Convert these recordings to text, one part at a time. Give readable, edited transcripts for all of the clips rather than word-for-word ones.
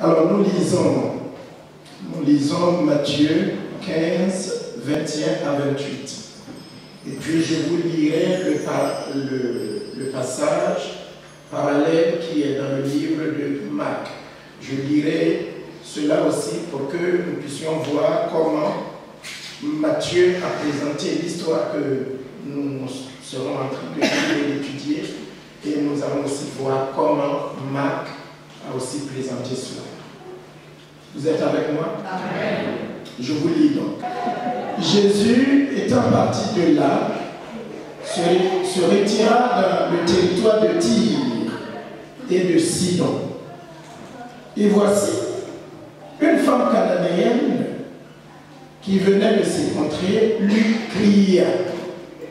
Alors nous lisons Matthieu 15, 21 à 28. Et puis je vous lirai le passage parallèle qui est dans le livre de Marc. Je lirai cela aussi pour que nous puissions voir comment Matthieu a présenté l'histoire que nous serons en train de lire et d'étudier. Et nous allons aussi voir comment Marc a aussi présenté cela. Vous êtes avec moi? Amen. Je vous lis donc. Jésus, étant parti de là, se retira dans le territoire de Tyr et de Sidon. Et voici, une femme cananéenne qui venait de ces contrées lui cria: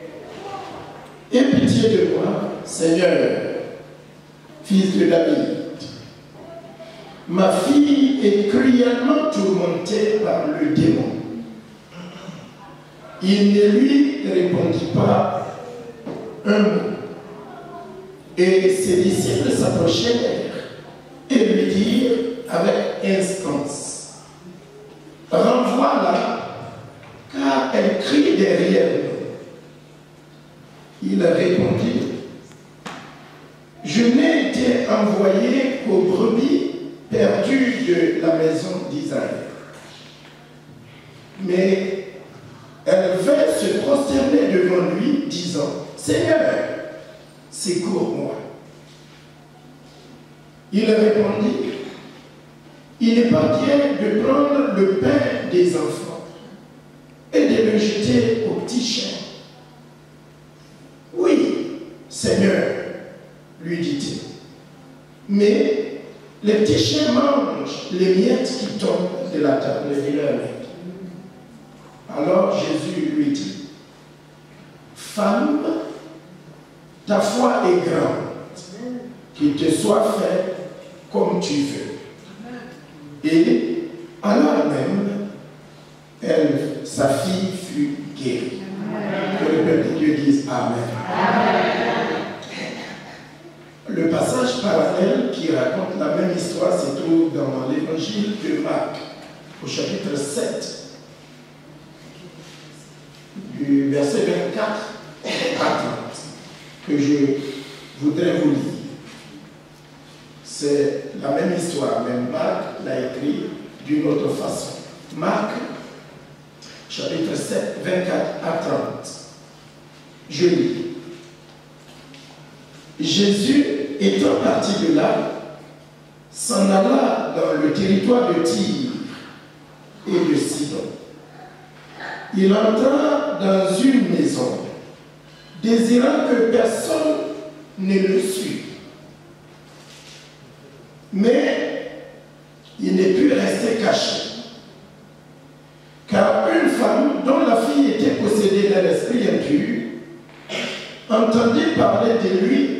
« Aie pitié de moi, Seigneur, fils de David. Ma fille est cruellement tourmentée par le démon. » Il ne lui répondit pas un mot. Et ses disciples s'approchèrent et lui dirent avec instance: « Renvoie-la, car elle crie derrière nous. » Il répondit: « Je n'ai été envoyé qu'aux brebis perdues de la maison d'Israël. » Mais elle vint se prosterner devant lui, disant: « Seigneur, secours-moi. » Il répondit: « Il n'est pas bien de prendre le pain des enfants et de le jeter aux petits chiens. » « Oui, Seigneur, lui dit-il, mais les petits chiens mangent les miettes qui tombent de la table de leur maître. » Alors Jésus lui dit: « Femme, ta foi est grande, qu'il te soit fait comme tu veux. » Et alors même, sa fille fut guérie. Que le peuple de Dieu dise Amen. Amen. Le passage parallèle qui raconte la même histoire se trouve dans l'évangile de Marc, au chapitre 7, du verset 24 à 30, que je voudrais vous lire. C'est la même histoire, mais Marc l'a écrit d'une autre façon. Marc, chapitre 7, 24 à 30. Je lis. Jésus, étant parti de là, s'en alla dans le territoire de Tyr et de Sidon. Il entra dans une maison, désirant que personne ne le suive. Mais il ne put rester caché, car une femme dont la fille était possédée d'un esprit impur entendit parler de lui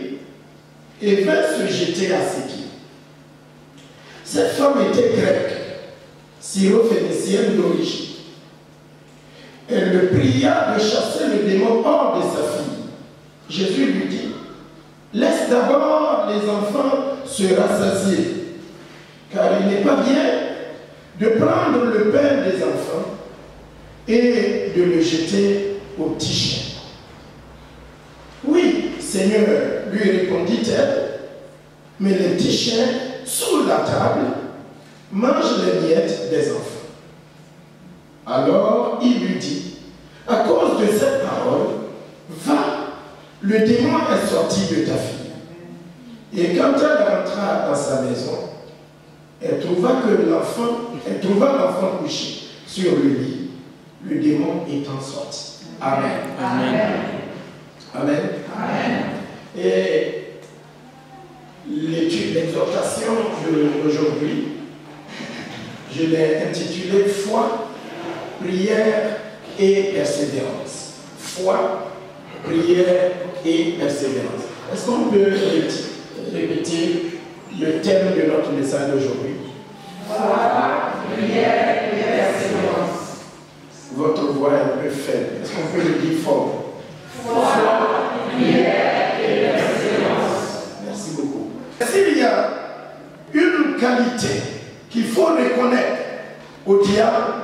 et vint se jeter à ses pieds. Cette femme était grecque, syro-phénicienne d'origine. Elle le pria de chasser le démon hors de sa fille. Jésus lui dit: « Laisse d'abord les enfants se rassasier, car il n'est pas bien de prendre le pain des enfants et de le jeter aux petits chiens. » « Oui, Seigneur, lui répondit-elle, mais les petits chiens, sous la table, mangent les miettes des enfants. » Alors il lui dit: « À cause de cette parole, va, le démon est sorti de ta fille. » Et quand elle rentra dans sa maison, elle trouva l'enfant couché sur le lit, le démon étant sorti. Amen. Amen. Amen. Amen. Et l'étude d'exhortation d'aujourd'hui, je l'ai intitulée Foi, prière et persévérance. Foi, prière et persévérance. Est-ce qu'on peut répéter le thème de notre message d'aujourd'hui? Foi, prière et persévérance. Votre voix est un peu faible. Est-ce qu'on peut le dire fort? Foi, prière et persévérance. Merci beaucoup. S'il y a une qualité qu'il faut reconnaître au diable,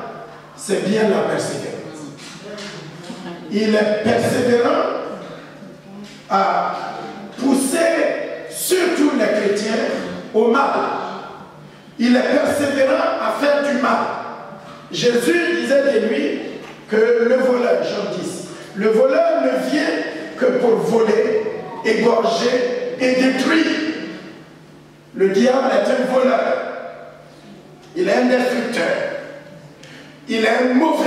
c'est bien la persévérance. Il est persévérant à pousser surtout les chrétiens au mal. Il est persévérant à faire du mal. Jésus disait de lui que le voleur, Jean 10, le voleur ne vient que pour voler, égorger et détruire. Le diable est un voleur. Il est un destructeur. Il est un mauvais.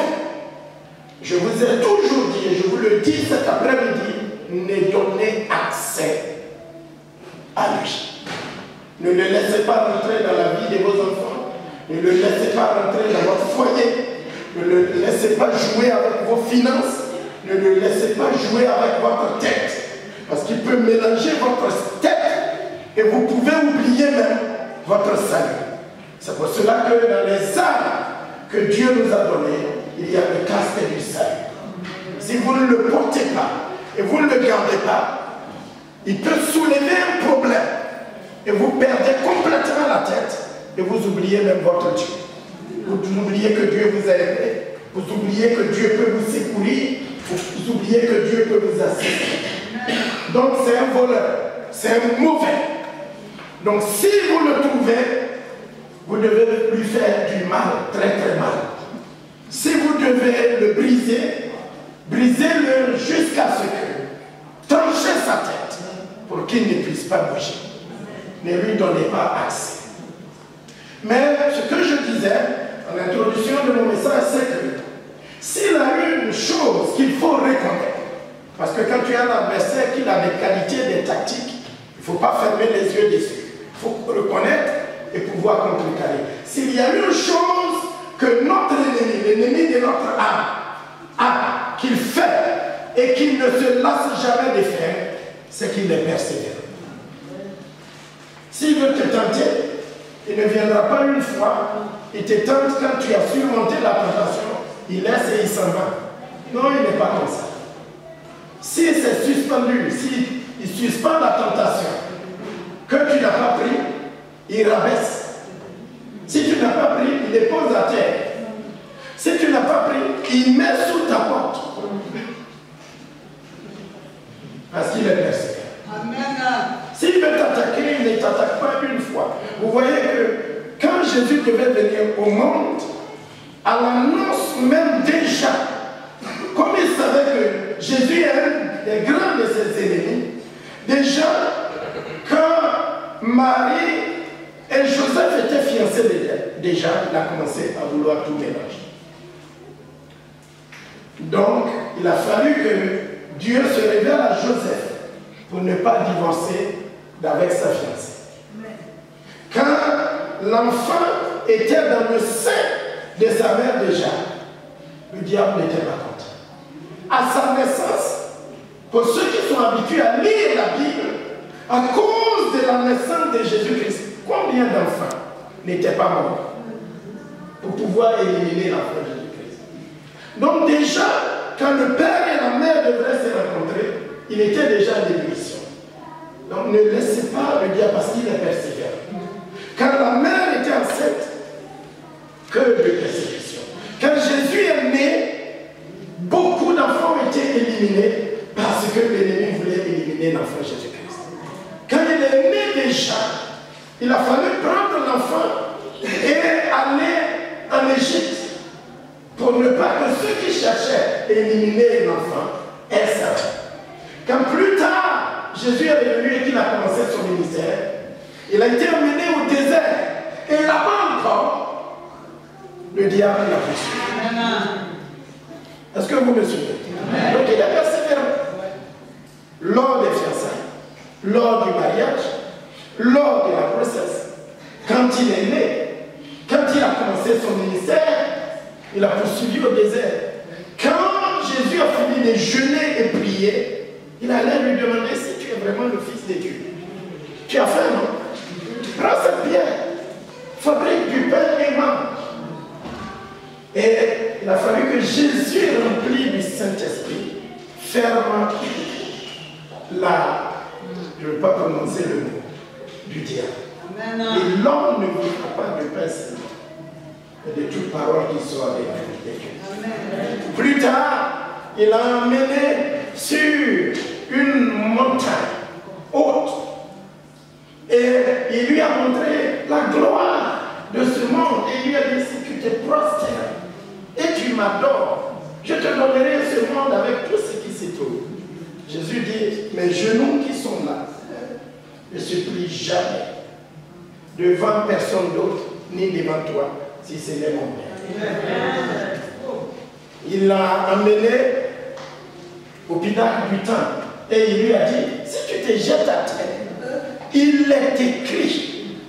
Je vous ai toujours dit, et je vous le dis cet après-midi, ne donnez accès à lui. Ne le laissez pas rentrer dans la vie de vos enfants. Ne le laissez pas rentrer dans votre foyer. Ne le laissez pas jouer avec vos finances. Ne le laissez pas jouer avec votre tête. Parce qu'il peut mélanger votre tête et vous pouvez oublier même votre salut. C'est pour cela que dans les armes que Dieu nous a données, il y a le casque du salut. Si vous ne le portez pas et vous ne le gardez pas, il peut soulever un problème et vous perdez complètement la tête et vous oubliez même votre Dieu. Vous oubliez que Dieu vous a aidé, vous oubliez que Dieu peut vous secourir, vous oubliez que Dieu peut vous assister. Donc c'est un voleur, c'est un mauvais. Donc si vous le trouvez, vous devez lui faire du mal, très très mal. Si vous devez le briser, brisez-le jusqu'à ce que tranchez sa tête pour qu'il ne puisse pas bouger. Ne lui donnez pas accès. Mais ce que je disais en introduction de mon message, c'est que s'il a une chose qu'il faut reconnaître, parce que quand tu as un adversaire qui a des qualités, des tactiques, il ne faut pas fermer les yeux dessus. Il faut reconnaître et pouvoir contrecarrer. S'il y a une chose que notre ennemi, l'ennemi de notre âme, a, qu'il fait et qu'il ne se lasse jamais de faire, c'est qu'il est persévérant. S'il veut te tenter, il ne viendra pas une fois, il te tente quand tu as surmonté la tentation, il laisse et il s'en va. Non, il n'est pas comme ça. Si c'est suspendu, s'il suspend la tentation, que tu n'as pas pris, il rabaisse. Si tu n'as pas pris, il les pose à terre. Si tu n'as pas pris, il met sous ta porte. Parce qu'il est persévérant. Amen. S'il veut t'attaquer, il ne t'attaque pas une fois. Vous voyez que quand Jésus devait venir au monde, à l'annonce même déjà, comme il savait que Jésus est un des grands de ses ennemis, déjà, quand Marie et Joseph étaient fiancés déjà, il a commencé à vouloir tout mélanger. Donc, il a fallu que Dieu se révèle à Joseph pour ne pas divorcer avec sa fiancée. Quand l'enfant était dans le sein de sa mère déjà, le diable n'était pas content. À sa naissance, pour ceux qui sont habitués à lire la Bible, à cause de la naissance de Jésus-Christ, combien d'enfants n'étaient pas morts pour pouvoir éliminer l'enfant de Jésus-Christ? Donc déjà, quand le père et la mère devraient se rencontrer, il était déjà en ébullition. Donc ne laissez pas le diable parce qu'il est persévérant. Quand la mère était enceinte, que de persécution. Quand Jésus est né, beaucoup d'enfants ont été éliminés parce que l'ennemi voulait éliminer l'enfant Jésus-Christ. Quand il est né déjà, il a fallu prendre l'enfant et aller en Égypte pour ne pas que ceux qui cherchaient à éliminer l'enfant aient ça. Quand plus tard, Jésus est venu et qu'il a commencé son ministère, il a été emmené au désert. Et là-bas encore, le diable l'a poursuivi. Est-ce que vous me suivez? Donc il a persévéré. Lors des fiançailles, lors du mariage, lors de la grossesse, quand il est né, quand il a commencé son ministère, il a poursuivi au désert. Quand Jésus a fini de jeûner et prier, il allait lui demander si tu es vraiment le Fils de Dieu. Tu as faim, non? Prends cette pierre, fabrique du pain et mange. Et il a fallu que Jésus, rempli du Saint-Esprit, ferme je ne veux pas prononcer le mot, du diable. Et l'homme ne vivra pas de pain seul, parole qui soit avec nous. Plus tard, il l'a emmené sur une montagne haute. Et il lui a montré la gloire de ce monde. Et il lui a dit, si tu te prostères et tu m'adores, je te donnerai ce monde avec tout ce qui s'y trouve. Jésus dit, mes genoux qui sont là, ne supplie jamais devant personne d'autre, ni devant toi, si ce n'est mon Père. Il l'a emmené au pinacle du temple et il lui a dit, si tu te jettes à terre, il est écrit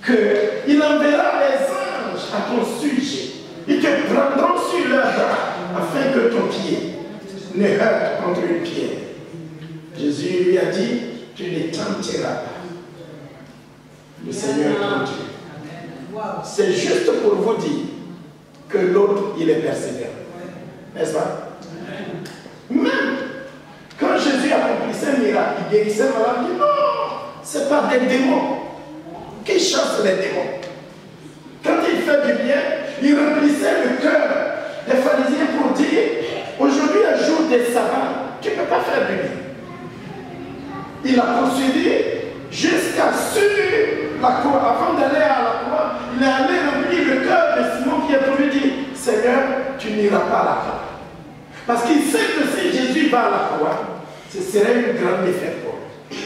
qu'il enverra les anges à ton sujet. Ils te prendront sur leurs bras afin que ton pied ne heurte contre une pierre. Jésus lui a dit, tu ne tenteras pas le Seigneur ton Dieu. C'est juste pour vous dire que l'autre, il est persévérant. N'est-ce pas? Même quand Jésus accomplissait un miracle, il guérissait malade, il dit non, ce n'est pas des démons qui chassent les démons. Quand il fait du bien, il remplissait le cœur des pharisiens pour dire, aujourd'hui un jour des sabbats, tu ne peux pas faire du bien. Il a poursuivi jusqu'à sur la croix. Avant d'aller à la croix, il est allé remplir le cœur de Simon qui est pour lui dire, Seigneur, tu n'iras pas à la croix. Parce qu'il sait que si Jésus va à la croix, ce serait une grande défaite pour lui.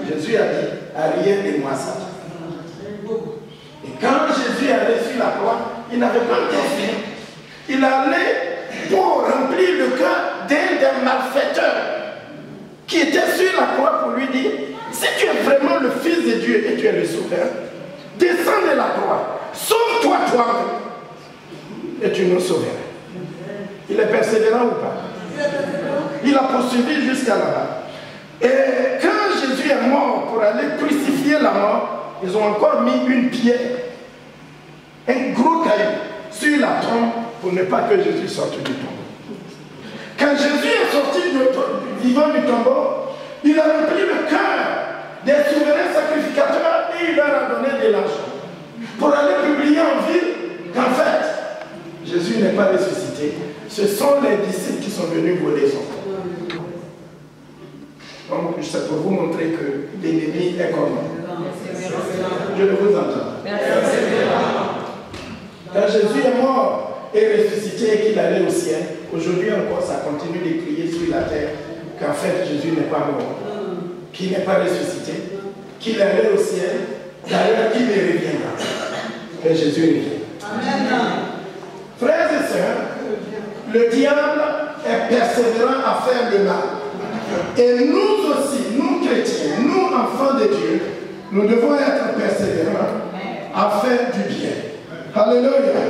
Jésus a dit, rien de moi ça. Et quand Jésus allait sur la croix, il n'avait pas de fini. Il allait pour remplir le cœur d'un des malfaiteurs qui était sur la croix pour lui dire, si tu es vraiment le Fils de Dieu et tu es le Sauveur, descends de la croix, sauve-toi toi-même et tu nous sauveras. Il est persévérant ou pas? Il a poursuivi jusqu'à là-bas. Et quand Jésus est mort pour aller crucifier la mort, ils ont encore mis une pierre, un gros caillou sur la tombe pour ne pas que Jésus sorte du tombeau. Quand Jésus est sorti vivant du tombeau, il a rempli le cœur des souverains sacrificateurs et il leur a donné de l'argent pour aller publier en ville qu'en fait, Jésus n'est pas ressuscité. Ce sont les disciples qui sont venus voler son corps. Donc, c'est pour vous montrer que l'ennemi est comment. Je ne vous entends. Quand Jésus est mort et ressuscité et qu'il allait au ciel, aujourd'hui encore, ça continue de crier sur la terre qu'en fait, Jésus n'est pas mort, qu'il n'est pas ressuscité, qu'il allait au ciel, d'ailleurs, qu'il ne reviendra. Mais Jésus revient. Amen. Frères et sœurs, le diable est persévérant à faire le mal. Et nous aussi, nous chrétiens, nous enfants de Dieu, nous devons être persévérants à faire du bien. Alléluia.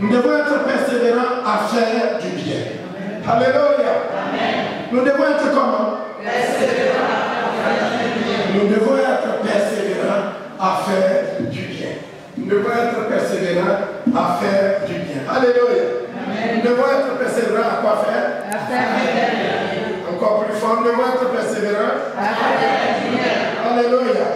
Nous devons être persévérants à faire du bien. Alléluia. Nous devons être comment? Nous devons être persévérants à faire du bien. Nous devons être persévérants à faire du bien. Alléluia. Nous devons être persévérants à quoi faire? À faire du bien. Encore plus fort, nous devons être persévérants à faire du bien. Alléluia.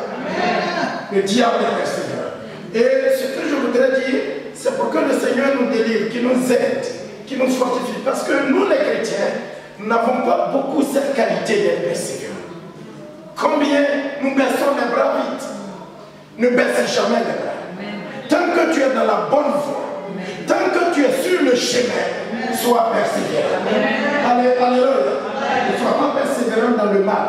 Le diable est persévérant. Et ce que je voudrais dire, c'est pour que le Seigneur nous délivre, qu'il nous aide, qu'il nous fortifie. Parce que nous, les chrétiens, nous n'avons pas beaucoup cette qualité d'être persévérants. Combien nous baissons les bras vite? Ne baisse jamais les bras. Tant que tu es dans la bonne voie, tant que tu es sur le chemin, sois persévérant. Alléluia. Ne sois pas persévérant dans le mal.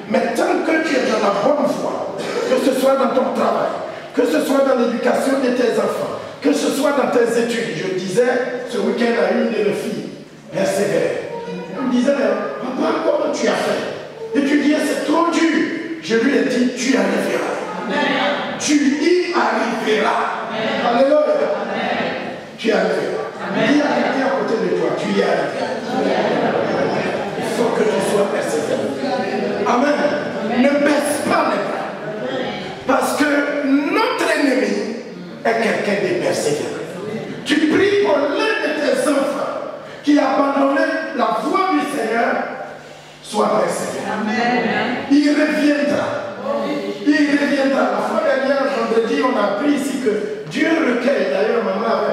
Mais tant que tu es dans la bonne voie, que ce soit dans ton travail, que ce soit dans l'éducation de tes enfants, que ce soit dans tes études. Je disais ce week-end à une de mes filles, persévère. Elle me disait, papa, comment tu as fait? Étudier, c'est trop dur. Je lui ai dit, tu y arriveras. Amen. Tu y arriveras. Amen. Alléluia. Amen. Tu y arriveras. Dis à quelqu'un à côté de toi, tu y arriveras. Il faut que tu sois persévérant. Amen. Ne baisse pas les bras. Parce que notre ennemi est quelqu'un de persévérant. Tu pries pour l'un de tes enfants qui a abandonné la voie du Seigneur, sois persévérant. Amen. Il reviendra. Il reviendra. La fois dernière, vendredi, on a appris ici que Dieu recueille. D'ailleurs, maman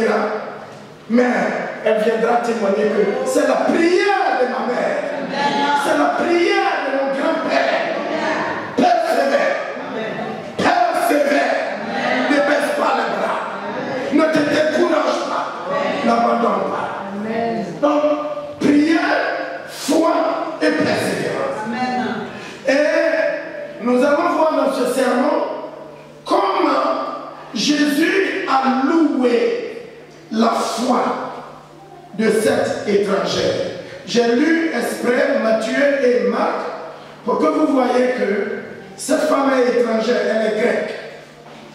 bénira, mais elle viendra témoigner que c'est la prière de ma mère, c'est la prière de mon grand-père. Persévère, persévère, ne baisse pas les bras, ne te décourage pas, n'abandonne pas. Donc, prière, foi et persévérance. Et nous allons voir dans ce sermon comment Jésus a loué la foi de cette étrangère. J'ai lu exprès Matthieu et Marc pour que vous voyez que cette femme est étrangère, elle est grecque,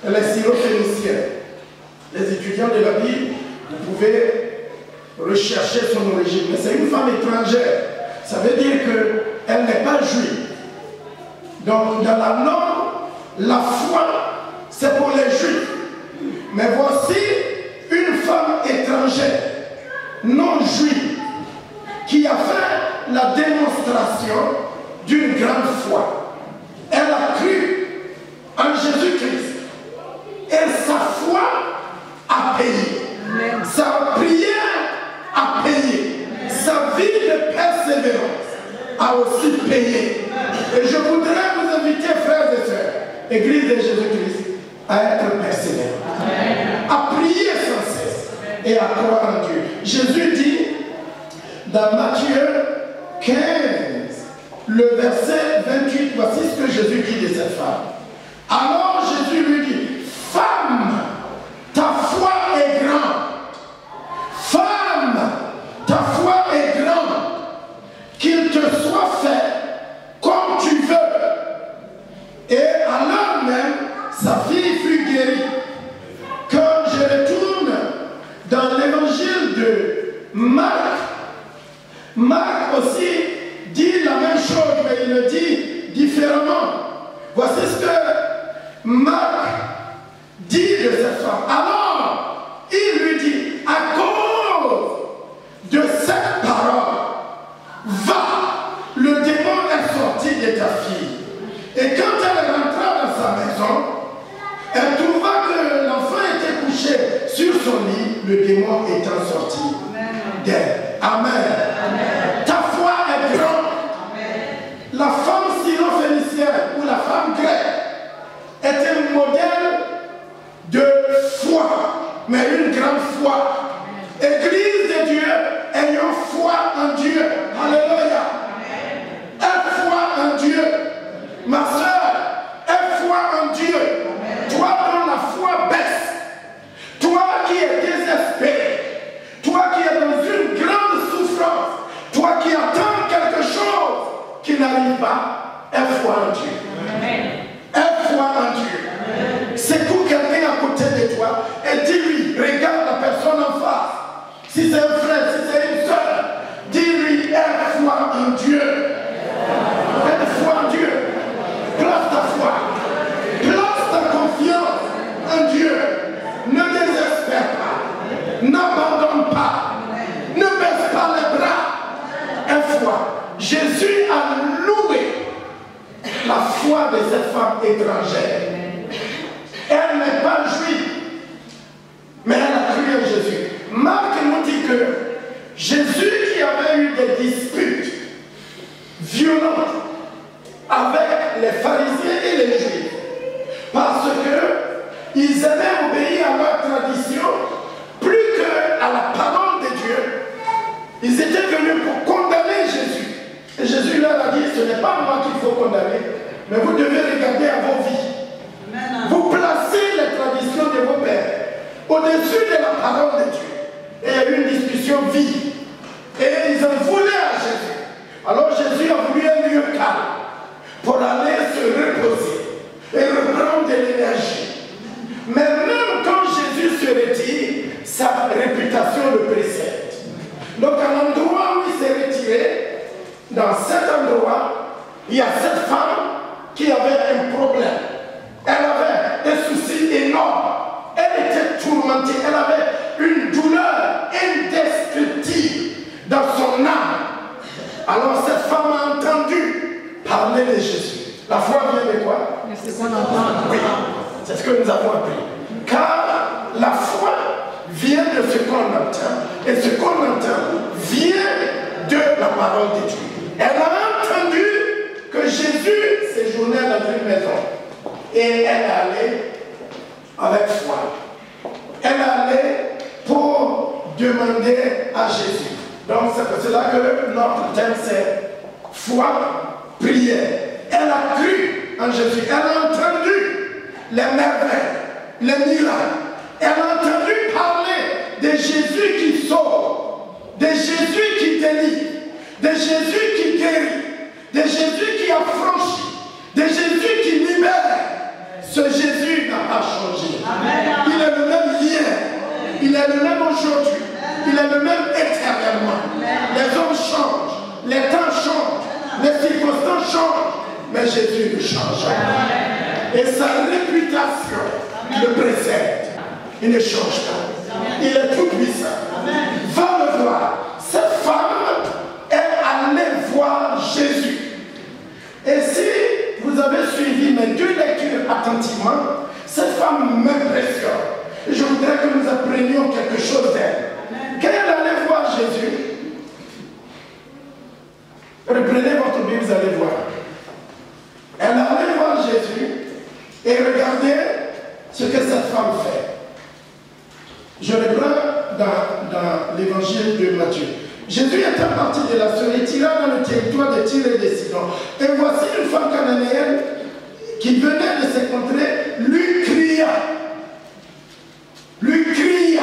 elle est syro-phénicienne. Les étudiants de la Bible, vous pouvez rechercher son origine, mais c'est une femme étrangère. Ça veut dire qu'elle n'est pas juive. Donc dans la norme, la foi, c'est pour les juifs. Mais voici une femme étrangère, non juive, qui a fait la démonstration d'une grande foi. Elle a cru en Jésus-Christ. Et sa foi a payé. Sa prière a payé. Sa vie de persévérance a aussi payé. Et je voudrais vous inviter, frères et sœurs, Église de Jésus-Christ, à être persévérant, à prier sans cesse et à croire en Dieu. Jésus dit dans Matthieu 15, le verset 28, voici ce que Jésus dit de cette femme. Alors Jésus lui dit, femme, ta foi est grande. Femme, ta foi est grande. Qu'il te soit fait comme tu veux. Et à l'heure même, sa fille fut guérie. Quand je retourne dans l'évangile de Marc, Marc aussi dit la même chose, mais il le dit différemment. Voici ce que Marc dit de cette femme. Alors, il lui dit, à cause de cette parole, va, le démon est sorti de ta fille. Et quand elle rentra dans sa maison, elle trouva que l'enfant était couché sur son lit, le démon étant sorti d'elle. Amen. Ta foi est grande. La femme syro-phénicienne ou la femme grecque est un modèle de foi, mais une grande foi. Église de Dieu, ayons foi en Dieu. Alléluia. Aie foi en Dieu. Ma soeur, aie foi en Dieu. Toi dont la foi baisse, toi qui es désespéré, toi qui es dans une grande souffrance, toi qui attends quelque chose qui n'arrive pas, aie foi en Dieu. Aie foi en Dieu. Secoue quelqu'un à côté de toi et dis-lui, regarde la personne en face. Si c'est un frère, si c'est une soeur, dis-lui, aie foi en Dieu. Aie foi en Dieu. Place ta foi. Place ta confiance en Dieu. Ne désespère pas. N'abandonne pas. Ne baisse pas les bras. Aie foi. Jésus a loué la foi de cette femme étrangère. Elle n'est pas juive, mais elle a cru en Jésus. Marc nous dit que Jésus qui avait eu des disputes violentes avec les pharisiens et les juifs, parce qu'ils aimaient obéir à leur tradition plus qu'à la parole de Dieu, ils étaient venus pour condamner Jésus. Et Jésus leur a dit, ce n'est pas moi qu'il faut condamner, mais vous devez regarder à vos vies. Vous placez les traditions de vos pères au-dessus de la parole de Dieu. Et il y a eu une discussion vive. Et ils en voulaient à Jésus. Alors Jésus a voulu un lieu calme pour aller se reposer et reprendre de l'énergie. Mais même quand Jésus se retire, sa réputation le précède. Donc à l'endroit où il s'est retiré, dans cet endroit, il y a cette femme qui avait un problème. Elle avait un souci énorme. Elle était tourmentée. Elle avait une douleur indescriptible dans son âme. Alors cette femme a entendu parler de Jésus. La foi vient de quoi? C'est ce qu'on entend. Oui, c'est ce que nous avons appris. Car la foi vient de ce qu'on entend, et ce qu'on entend vient de la parole de Dieu. Elle a entendu que Jésus séjournait dans une maison, et elle est allée avec foi. Elle est allée pour demander à Jésus. Donc c'est pour cela que notre thème c'est foi, prière. Elle a cru en Jésus, elle a entendu les merveilles, les miracles. Elle a entendu parler de Jésus qui sauve, de Jésus qui délivre, de Jésus qui guérit, de Jésus qui affranchit, de Jésus qui libère. Ce Jésus n'a pas changé. Amen. Il est le même hier, il est le même aujourd'hui, il est le même éternellement. Les hommes changent, les temps changent, les circonstances changent, mais Jésus ne change pas. Et sa réputation le précède. Il ne change pas. Il est tout puissant. Va le voir. Cette femme est allée voir Jésus. Et si vous avez suivi mes deux lectures attentivement, cette femme m'impressionne. Je voudrais que nous apprenions quelque chose d'elle. Quand elle est allée voir Jésus, reprenez votre Bible, vous allez voir. Elle est allée voir Jésus et regardez ce que cette femme fait. Je reprends dans l'évangile de Matthieu. Jésus était parti de la Syrie, tira dans le territoire de Tyr et de Sidon. Et voici une femme cananéenne qui venait de ces contrées, lui cria. Lui cria.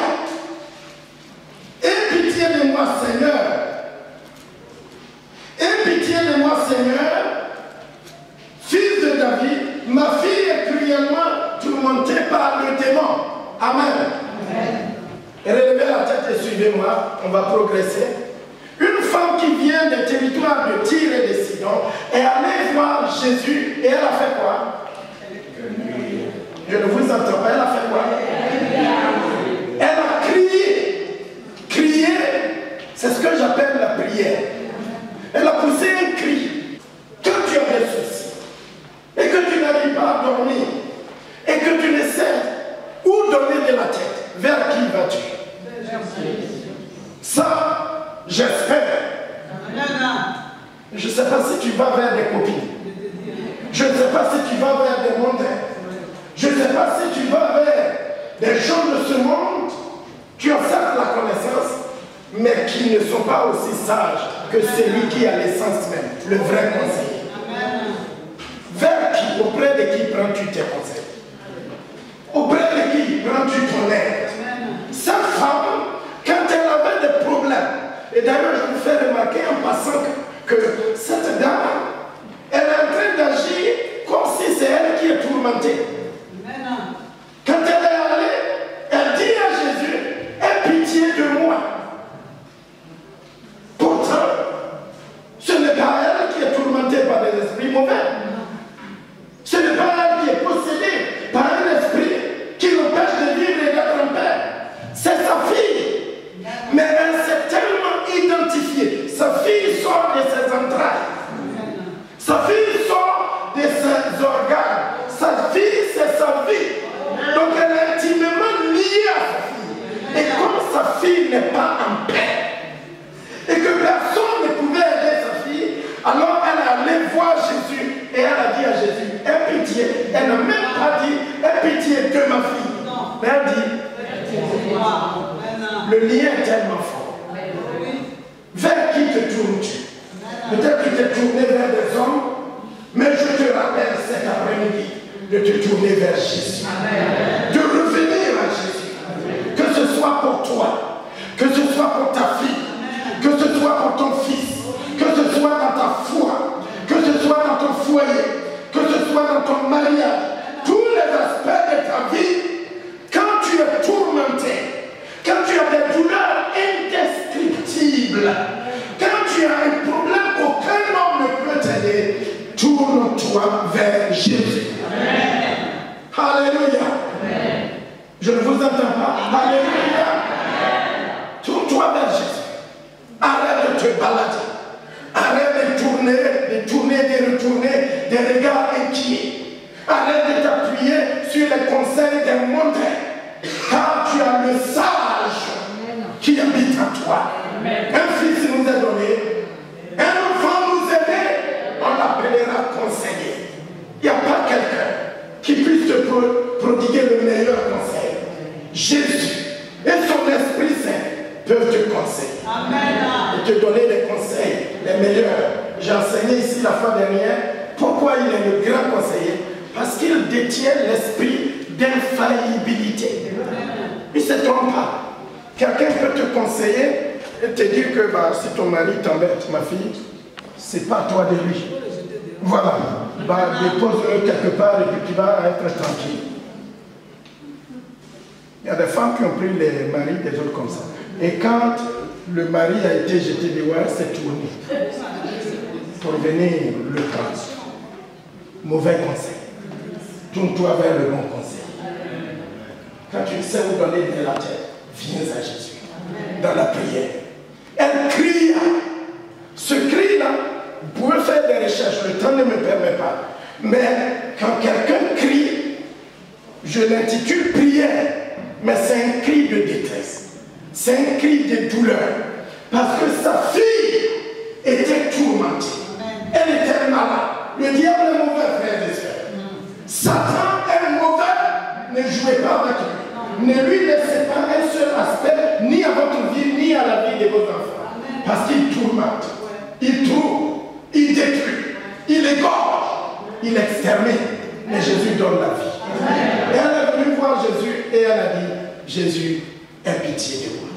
Aie pitié de moi, Seigneur. Aie pitié de moi, Seigneur. Fils de David, ma fille est cruellement tourmentée par le démon. Amen. Relevez la tête et suivez-moi, on va progresser. Une femme qui vient des territoires de Tyr et de Sidon est allée voir Jésus et elle a fait quoi? Je ne vous entends pas, elle a fait quoi? Elle a crié. Crier, c'est ce que j'appelle la prière. Elle a poussé un cri. Quand tu as des soucis et que tu n'arrives pas à dormir et que tu ne sais où donner de la tête, vers qui vas-tu? Ça, j'espère. Je ne sais pas si tu vas vers des copines. Je ne sais pas si tu vas vers des mondains. Je ne sais pas si tu vas vers des gens de ce monde qui ont certes la connaissance, mais qui ne sont pas aussi sages que celui qui a l'essence même, le vrai conseil. Vers qui, auprès de qui prends-tu tes conseils? Auprès de qui prends-tu ton aide? Cette femme, quand elle avait des problèmes, et d'ailleurs je vous fais remarquer en passant que cette dame, elle est en train d'agir comme si c'est elle qui est tourmentée. Quand elle est allée, elle dit à Jésus, aie pitié de moi. Pourtant, ce n'est pas elle qui est tourmentée par des esprits mauvais. Ce n'est pas elle qui est possédée par un esprit qui l'empêche de vivre et d'être en paix. C'est sa fille. Mais elle s'est tellement identifiée. Sa fille sort de ses entrailles. Sa fille sort de ses organes. Sa fille, c'est sa vie. Donc elle est intimement liée à sa fille. Et comme sa fille n'est pas en paix, et que personne ne pouvait aider sa fille, alors elle est allée voir Jésus. Et elle a dit à Jésus, aie pitié. Elle n'a même pas dit, aie pitié de ma fille. Mais elle dit, le lien est tellement fort. Vers qui te tournes-tu? Peut-être que tu t'es tourné vers des hommes, mais je te rappelle cet après-midi de te tourner vers Jésus. De revenir à Jésus. Que ce soit pour toi, que ce soit pour ta fille, que ce soit pour ton fils, que ce soit dans ta foi, que ce soit dans ton foyer, que ce soit dans ton mariage, tous les aspects de ta vie, quand tu es tourmenté, quand tu as des douleurs indescriptibles, quand tu as un problème qu'aucun homme ne peut t'aider, tourne-toi vers Jésus. Amen. Alléluia. Amen. Je ne vous entends pas. Alléluia. Tourne-toi vers Jésus. Arrête de te balader. Arrête de tourner, de retourner des regards inquiets. Arrête de t'appuyer sur les conseils des mondains. Car tu as le sage qui habite en toi. Un fils nous est donné, un enfant nous est né, on l'appellera conseiller. Il n'y a pas quelqu'un qui puisse te prodiguer le meilleur conseil. Jésus et son Esprit Saint peuvent te conseiller. Et te donner des conseils, les meilleurs. J'ai enseigné ici la fois dernière pourquoi il est le grand conseiller. Parce qu'il détient l'esprit d'infaillibilité. Il ne se trompe pas. Quelqu'un peut te conseiller et te dire que si ton mari t'embête, ma fille, c'est pas toi de lui. Voilà. Dépose-le quelque part et puis tu vas être tranquille. Il y a des femmes qui ont pris les maris des autres comme ça. Et quand le mari a été jeté dehors, c'est tourné. Pour venir le prendre. Mauvais conseil. Tourne-toi vers le bon conseil. Quand tu sais où donner de la tête, viens à Jésus. Dans la prière. Elle cria. Ce cri-là, vous pouvez faire des recherches, le temps ne me permet pas. Mais quand quelqu'un crie, je l'intitule prière, mais c'est un cri de détresse. C'est un cri de douleur. Parce que sa fille était tourmentée. Elle était malade. Le diable est mauvais, frères et sœurs. Satan est mauvais, ne jouez pas avec lui. Ne lui laissez pas un seul aspect, ni à votre vie, ni à la vie de vos enfants. Parce qu'il tourmente, il trouve, il détruit, il égorge, il extermine. Mais Jésus donne la vie. Et elle est venue voir Jésus et elle a dit, Jésus, aie pitié de moi.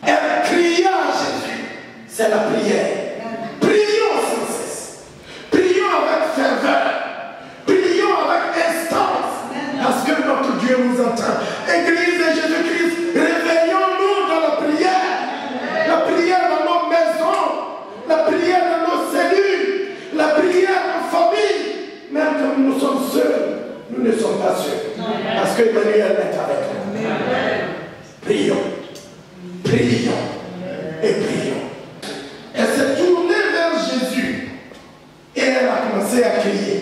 Elle cria à Jésus, c'est la prière. Prions sans cesse. Prions avec ferveur. Prions avec instance. Parce que notre Dieu nous entend. Église de Jésus-Christ, réveillons-nous dans la prière. La prière dans nos maisons. La prière dans nos cellules. La prière en famille. Même quand nous sommes seuls, nous ne sommes pas seuls. Parce que Emmanuel est avec nous. Prions. Prions. Et prions. Elle s'est tournée vers Jésus. Et elle a commencé à crier.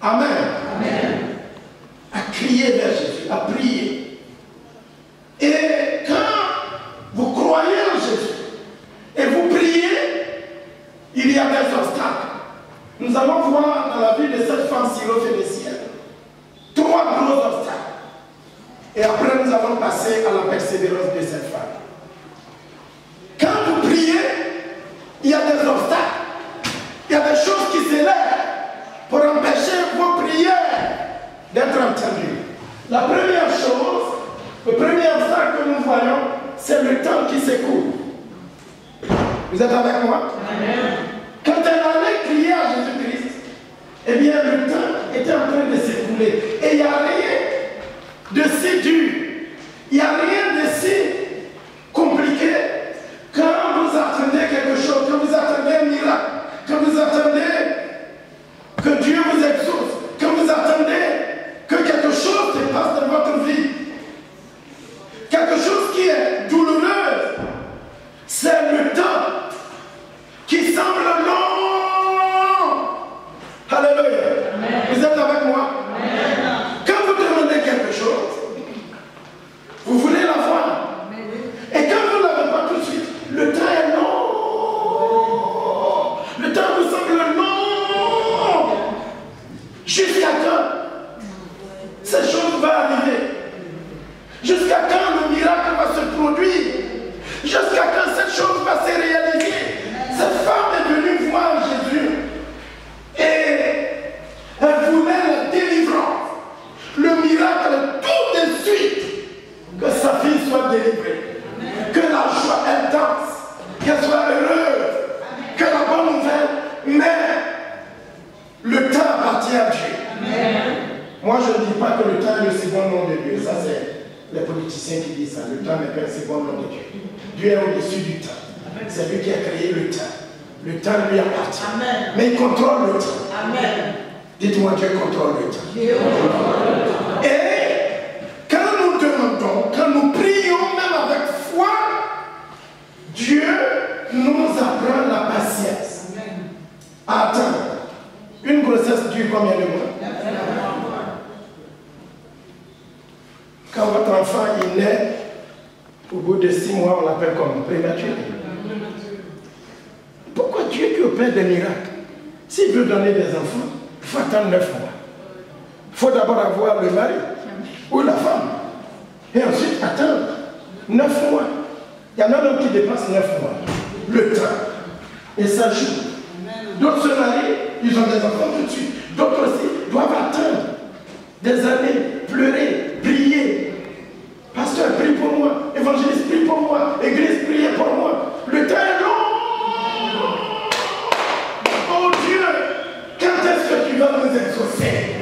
Amen. Amen. À crier vers Jésus, à prier. Et quand vous croyez en Jésus et vous priez, il y a des obstacles. Nous allons voir dans la vie de cette femme syrophénicienne 3 gros obstacles. Et après, nous allons passer à la persévérance de cette femme. Quand vous priez, il y a des obstacles. Il y a des choses qui s'élèvent pour empêcher vos prières d'être entendues. La première chose, le premier obstacle que nous voyons, c'est le temps qui s'écoule. Vous êtes avec moi? Amen. Quand elle allait crier à Jésus-Christ, eh bien le temps était en train de s'écouler. Et il n'y a rien de si dur, il n'y a rien de si compliqué quand vous attendez quelque chose, quand vous attendez un miracle, quand vous attendez que Dieu vous exauce, quand vous attendez que quelque chose se passe dans votre vie, quelque chose qui est douloureux, c'est le temps qui semble long. Alléluia. Vous êtes avec moi? Amen. Quand vous demandez quelque chose, vous voulez l'avoir. Et quand vous ne l'avez pas tout de suite, le temps est long. Le temps vous semble long. Jusqu'à quand cette chose va arriver? Jusqu'à quand le miracle va se produire? Jusqu'à quand cette chose va se réaliser? Cette femme est venue voir Jésus et elle voulait la délivrance, le miracle tout de suite, que sa fille soit délivrée, que la joie elle danse, qu'elle soit heureuse, que la bonne nouvelle, mais le temps appartient à Dieu. Moi je ne dis pas que le temps est le second nom de Dieu, ça c'est les politiciens qui disent ça, le temps n'est pas le second nom de Dieu. Dieu est au-dessus du temps. C'est lui qui a créé le temps. Le temps lui appartient. Amen. Mais il contrôle le temps. Amen. Dites-moi, Dieu contrôle le temps. Dieu contrôle le temps. Et quand nous demandons, quand nous prions même avec foi, Dieu nous apprend la patience. Amen. Attends, une grossesse dure combien de mois? Quand votre enfant il naît, Au bout de 6 mois, on l'appelle comme prématuré. Pourquoi Dieu qui opère des miracles, s'il veut donner des enfants, il faut attendre 9 mois. Il faut d'abord avoir le mari ou la femme. Et ensuite attendre 9 mois. Il y en a même qui dépassent 9 mois. Le temps. Et ça joue. D'autres se marient, ils ont des enfants tout de suite. D'autres aussi doivent attendre des années, pleurer, prier. Pasteur, prie pour moi. Évangéliste, prie pour moi. Église, priez pour moi. Le temps est long. Oh Dieu, quand est-ce que tu vas nous exaucer?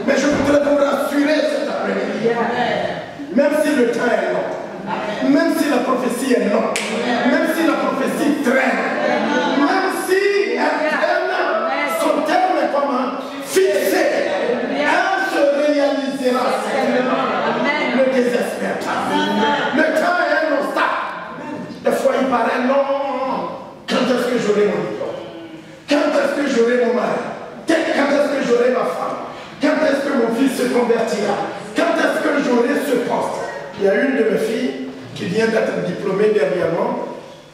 Mais je voudrais vous rassurer cet après-midi. Même si le temps est long, même si la prophétie est longue, même si la prophétie traîne, même si elle traîne, son terme est comment? Fixé. Elle se réalisera certainement. Ne désespère pas. Le temps est un obstacle. Des fois il paraît non. Quand est-ce que j'aurai mon diplôme? Quand est-ce que j'aurai mon mari? Quand est-ce que j'aurai ma femme? Quand est-ce que mon fils se convertira? Quand est-ce que j'aurai ce poste? Il y a une de mes filles qui vient d'être diplômée dernièrement.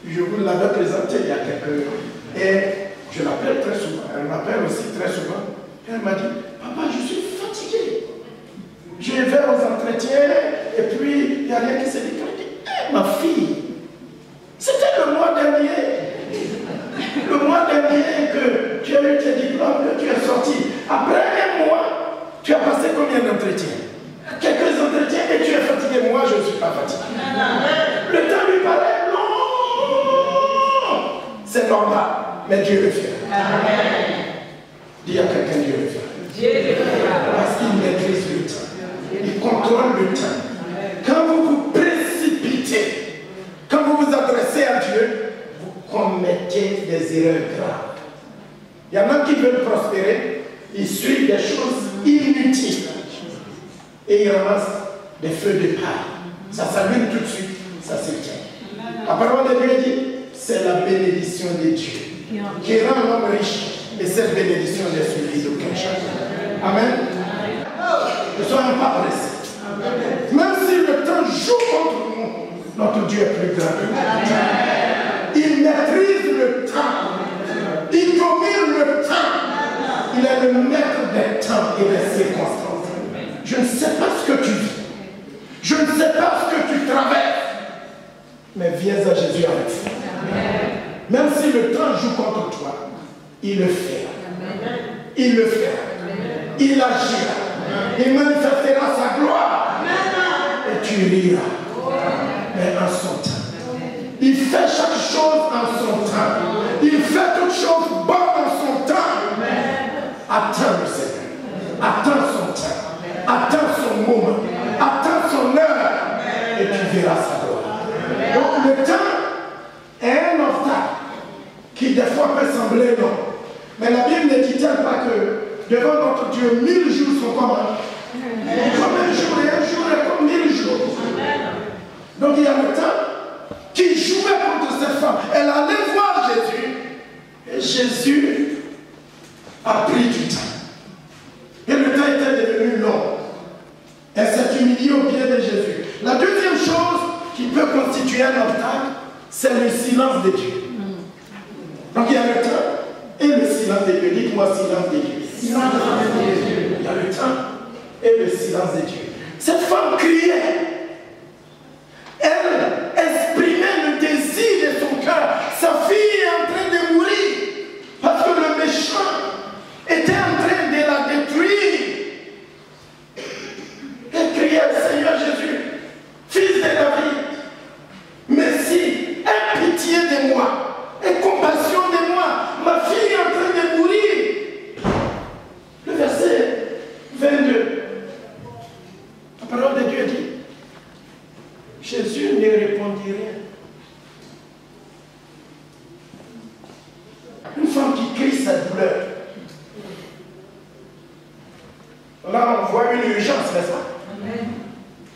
Je vous l'avais présentée il y a quelques jours. Et je l'appelle très souvent. Elle m'appelle aussi très souvent. Et elle m'a dit, papa, je suis fatiguée. Je vais aux entretiens et puis il n'y a rien qui s'est dit. Hey, ma fille, c'était le mois dernier. Le mois dernier que tu as eu tes diplômes, que tu es sorti. Après un mois, tu as passé combien d'entretiens? Quelques entretiens et tu es fatigué. Moi, je ne suis pas fatigué. Le temps lui paraît long. C'est normal, mais Dieu le fait. Dis à quelqu'un, Dieu le fait. Parce qu'il maîtrise le temps. Il contrôle le temps. Quand vous vous précipitez, quand vous vous adressez à Dieu, vous commettez des erreurs graves. Il y en a qui veulent prospérer, ils suivent des choses inutiles et ils ramassent des feux de paille. Ça s'allume tout de suite, ça s'éteint. La parole de Dieu dit, c'est la bénédiction de Dieu qui rend l'homme riche, et cette bénédiction n'est suivie d'aucune chose. Amen. Ne soyons pas pressés. Même si le temps joue contre nous, notre Dieu est plus grand que nous. Il maîtrise le temps. Il domine le temps. Il est le maître des temps et des circonstances. Je ne sais pas ce que tu vis. Je ne sais pas ce que tu traverses. Mais viens à Jésus avec ça. Même si le temps joue contre toi, il le fait. Il le fait. Il agira. Il manifestera sa gloire. Et tu riras. Mais en son temps. Il fait chaque chose en son temps. Il fait toutes choses bonnes en son temps. Attends le Seigneur. Attends son temps. Attends son moment. Attends son heure. Et tu verras sa gloire. Donc le temps est un obstacle qui des fois peut sembler long. Mais la Bible ne dit-elle pas que devant notre Dieu, 1000 jours sont comme un jour et un jour est comme 1000 jours. Donc il y a le temps qui jouait contre cette femme. Elle allait voir Jésus. Et Jésus a pris du temps. Et le temps était devenu long. Elle s'est humiliée au pied de Jésus. La deuxième chose qui peut constituer un obstacle, c'est le silence de Dieu. Donc il y a le temps et le silence de Dieu. Dites-moi silence de Dieu. Silence de Dieu. Il y a le temps et le silence de Dieu. Cette femme criait. Elle exprimait le désir de son cœur. Sa fille est en train de mourir parce que le méchant était en train de la détruire. Elle criait, Seigneur Jésus, fils de David, merci, aie pitié de moi, aie compassion de moi, ma fille est en train de mourir. Le verset 22, la parole de Dieu dit, Jésus ne répondit rien. Une femme qui crie sa douleur. Là, on voit une urgence, n'est-ce pas?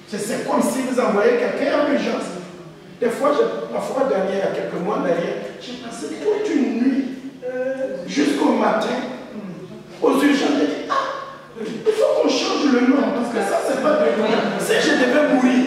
C'est comme si vous envoyez quelqu'un en urgence. Des fois, la fois dernière, il y a quelques mois derrière, j'ai passé toute une nuit jusqu'au matin aux urgences. J'ai dit, il faut qu'on change le nom parce que ça, c'est pas de moi. Si je devais mourir,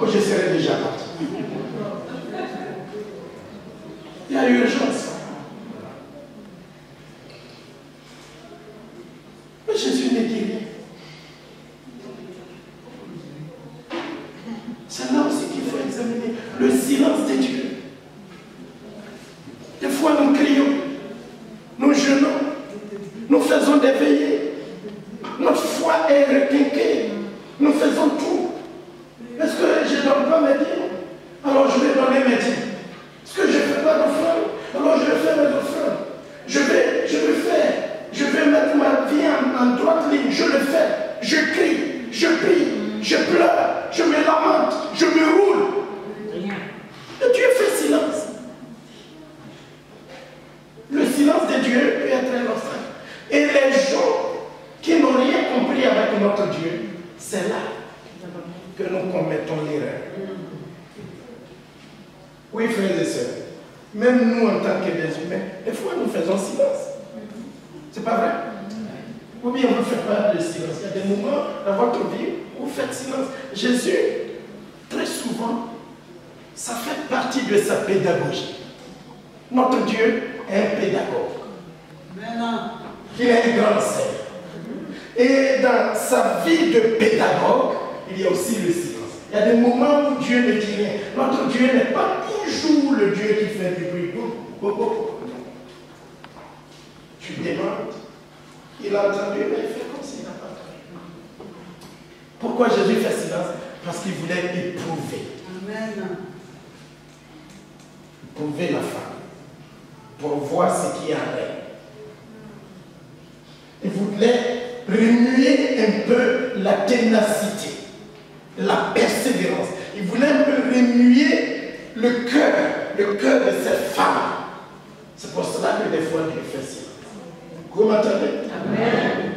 Oh, je serais déjà parti. Il y a urgence. Mais Jésus ne dit rien. C'est là aussi qu'il faut examiner le silence de Dieu. Des fois, nous crions, nous jeûnons, nous faisons des veillées. Notre foi est requinquée. Nous faisons tout. Est-ce que je ne donne pas mes dîmes? Alors je vais donner mes dîmes. Est-ce que je ne fais pas d'offrande? Alors je vais faire mes offrandes. Je vais mettre ma vie en droite ligne. Je le fais. Je crie, je prie, je pleure, je me lamente, je me roule. Et Dieu fait silence. Le silence de Dieu peut être un obstacle. Et les gens qui n'ont rien compris avec notre Dieu, c'est là que nous commettons l'erreur. Oui, frères et sœurs, même nous en tant que des humains, des fois nous faisons silence. C'est pas vrai? Ou bien vous ne faites pas de silence. Il y a des moments dans votre vie où vous faites silence. Jésus, très souvent, ça fait partie de sa pédagogie. Notre Dieu est un pédagogue. Il est un grand Seigneur. Et dans sa vie de pédagogue, il y a aussi le silence. Il y a des moments où Dieu ne dit rien. Notre Dieu n'est pas toujours le Dieu qui fait du bruit. Tu demandes, il a entendu, mais il fait comme s'il n'a pas entendu. Pourquoi Jésus fait silence? Parce qu'il voulait éprouver. Amen. Éprouver la femme. Pour voir ce qui est en elle. Il voulait remuer un peu la ténacité, la persévérance. Il voulait un peu remuer le cœur de cette femme. C'est pour cela que des fois Dieu fait silence. Vous m'entendez? Amen.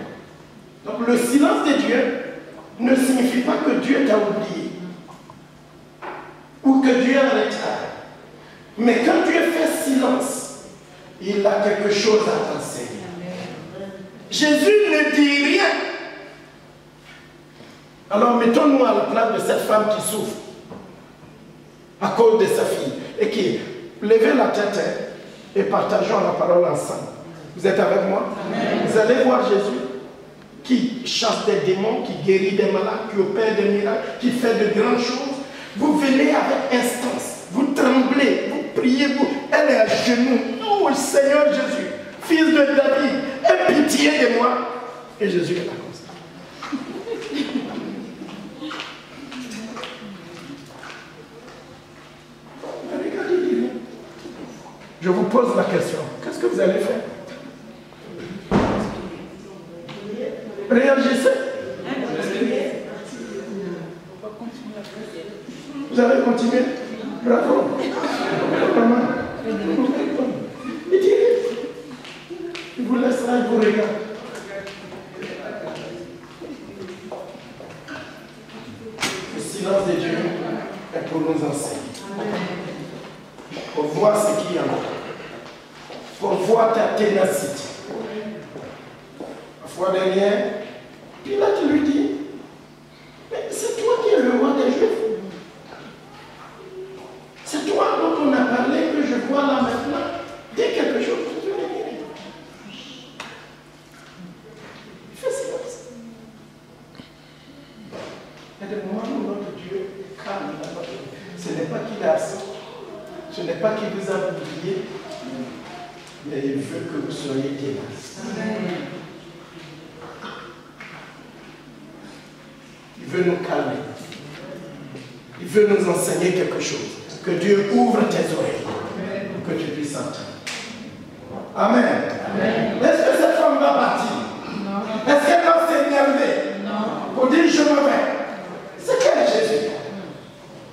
Donc le silence de Dieu ne signifie pas que Dieu t'a oublié ou que Dieu est en retard. Mais quand Dieu fait silence, il a quelque chose à t'enseigner. Jésus ne dit rien. Alors mettons-nous à la place de cette femme qui souffre à cause de sa fille et qui levez la tête et partageons la parole ensemble. Vous êtes avec moi? Amen. Vous allez voir Jésus qui chasse des démons, qui guérit des malades, qui opère des miracles, qui fait de grandes choses. Vous venez avec instance, vous tremblez, vous priez, elle est à genoux. Oh Seigneur Jésus, fils de David, aie pitié de moi. Et Jésus est là comme ça. Regardez, je vous pose la question. Qu'est-ce que vous allez faire? Réagissez. Vous allez continuer? Bravo. Il vous laissera, il vous regarde. Le silence de Dieu est pour nous enseigner. Pour voir ce qu'il y a en toi. Pour voir ta ténacité. Parfois derrière, puis là tu lui dis, mais c'est toi qui es le roi des Juifs. C'est toi dont on a parlé que je vois là maintenant. Dis quelque chose, tu ne dis rien. Il fait silence. Il y a des moments où notre Dieu calme dans notre vie. Ce n'est pas qu'il est absent. Ce n'est pas qu'il vous a oublié. Mais il veut que vous soyez ténaces. Il veut nous calmer. Il veut nous enseigner quelque chose. Que Dieu ouvre tes oreilles. Pour que tu puisses entendre. Amen. Amen. Est-ce que cette femme va partir? Non. Est-ce qu'elle va s'énerver? Non. Pour dire je me vais? C'est quel Jésus?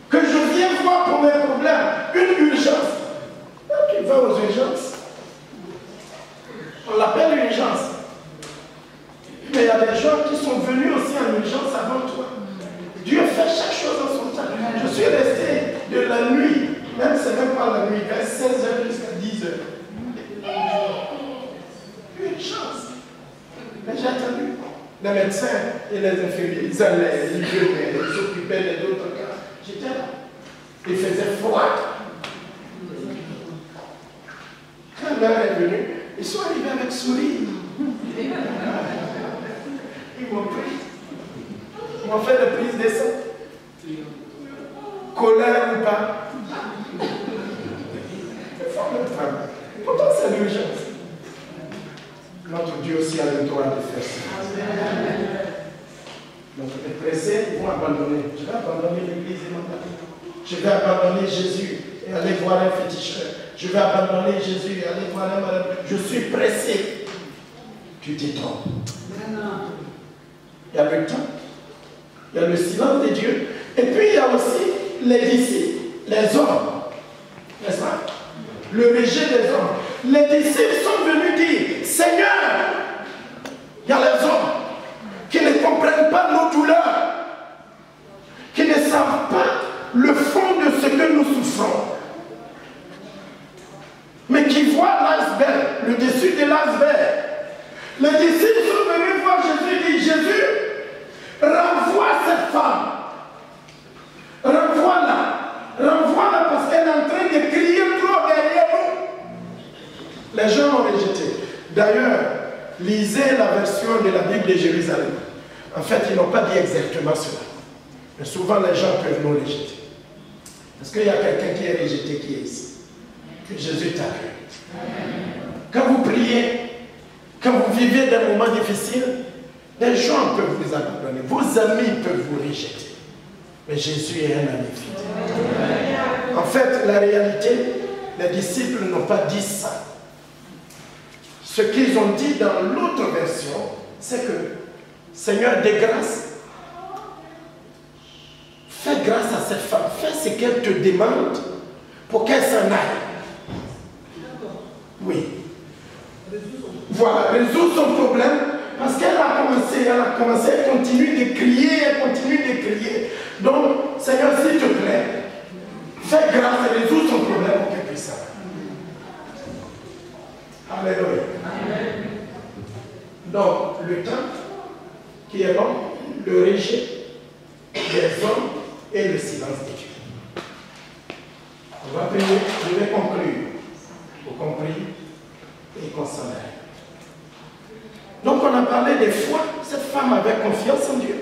Que je viens voir pour mes problèmes. Une urgence. Là, tu vas aux urgences. On l'appelle urgence. Mais il y a des gens qui sont venus aussi en urgence avant toi. Dieu fait chaque chose en son temps. Je suis resté de la nuit, même c'est même pas la nuit, vers 16h jusqu'à 10h. Urgence. Mais j'ai attendu. Les médecins et les infirmiers, ils allaient, ils venaient, ils s'occupaient des autres cas. J'étais là. Il faisait froid. Quand l'heure est venue, ils sont arrivés avec sourire. Ils m'ont pris. Ils m'ont fait la prise de sang. Colère ou pas. Il faut le travail. Pourtant, c'est l'urgence. Notre Dieu aussi a le droit de faire ça. Donc, les pressés vont abandonner. Je vais abandonner l'église et mon ami. Je vais abandonner Jésus et aller voir un féticheur. Je vais abandonner Jésus et aller voir un malade. Je suis pressé. Tu t'y trompes. Il y a le temps. Il y a le silence de Dieu. Et puis il y a aussi les disciples, les hommes. N'est-ce pas? Le rejet des hommes. Les disciples sont venus dire, Seigneur, il y a les hommes qui ne comprennent pas nos douleurs, qui ne savent pas le fond de ce que nous souffrons, mais qui voient l'iceberg, le dessus de l'iceberg. Les disciples sont venus voir Jésus et disent, Jésus, renvoie cette femme. Renvoie-la. Renvoie-la parce qu'elle est en train de crier trop derrière nous. Les gens l'ont rejeté. D'ailleurs, lisez la version de la Bible de Jérusalem. En fait, ils n'ont pas dit exactement cela. Mais souvent, les gens peuvent nous rejeter. Parce qu'il y a quelqu'un qui est rejeté qui est ici. Que Jésus t'accueille. Quand vous priez, quand vous vivez des moments difficiles, les gens peuvent vous abandonner. Vos amis peuvent vous rejeter. Mais Jésus est un ami fidèle. En fait, la réalité, les disciples n'ont pas dit ça. Ce qu'ils ont dit dans l'autre version, c'est que Seigneur, de grâce, fais grâce à cette femme, fais ce qu'elle te demande pour qu'elle s'en aille. Oui. Voilà, résoudre son problème parce qu'elle a commencé, elle continue de crier, elle continue de crier. Donc, Seigneur, s'il te plaît, fais grâce et résoudre son problème pour qu'elle puisse s'en aller. Alléluia. Donc, le temps qui est long, le rejet des hommes et le silence de Dieu. On va prier, je vais conclure. Vous comprenez? Et qu'on s'en aille. Donc on a parlé des foi, cette femme avait confiance en Dieu.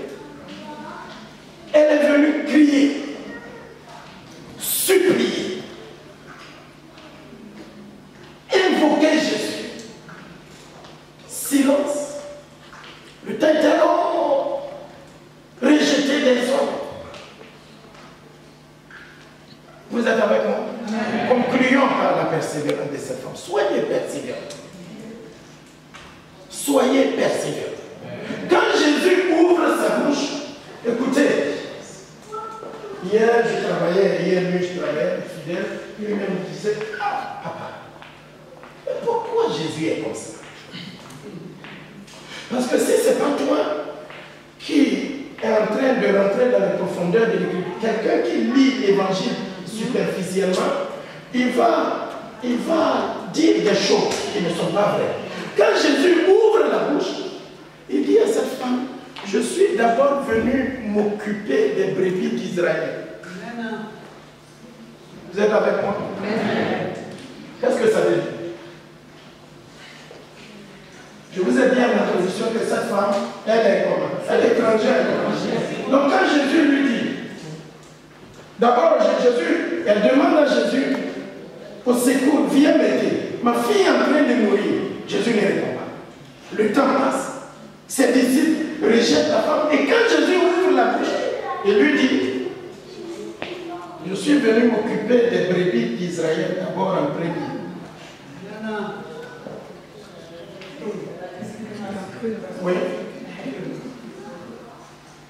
Elle est venue crier, supplier, invoquer Jésus. Silence. Le temps était long. Rejeter des hommes. Vous êtes avec moi? Concluons par la persévérance de cette femme. Soyez persévérants. Soyez persévérants. Quand Jésus ouvre sa bouche, écoutez, hier nuit je travaillais, fidèle, lui-même disait, ah, papa, mais pourquoi Jésus est comme ça? Parce que si ce n'est pas toi qui est en train de rentrer dans les profondeurs de l'Écriture, quelqu'un qui lit l'Évangile superficiellement, il va dire des choses qui ne sont pas vraies. Quand Jésus ouvre la bouche, il dit à cette femme, je suis d'abord venu m'occuper des brebis d'Israël. Vous êtes avec moi? Qu'est-ce que ça veut dire? Je vous ai dit en introduction que cette femme, elle est comment? Elle est étrangère. Donc quand Jésus lui dit, d'abord Jésus, elle demande à Jésus au secours, viens m'aider. Ma fille est en train de mourir. Jésus ne répond pas. Le temps passe. Ses disciples rejettent la femme. Et quand Jésus ouvre la bouche, il lui dit, je suis venu m'occuper des brebis d'Israël d'abord en premier. Oui.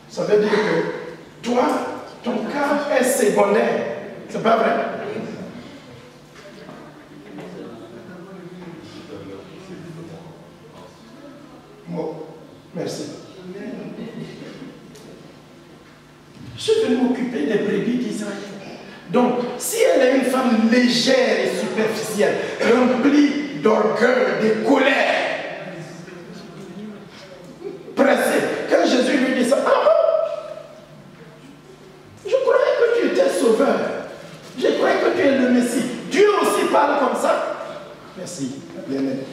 Ça veut dire que toi, ton cas est secondaire. C'est pas vrai? Bon, merci. Je suis venu m'occuper des brebis d'Israël. Donc, si elle est une femme légère et superficielle, remplie d'orgueil, de colère, pressée, quand Jésus lui dit ça, ah bon, je croyais que tu Messie. Dieu aussi parle comme ça. Merci, bien-aimé.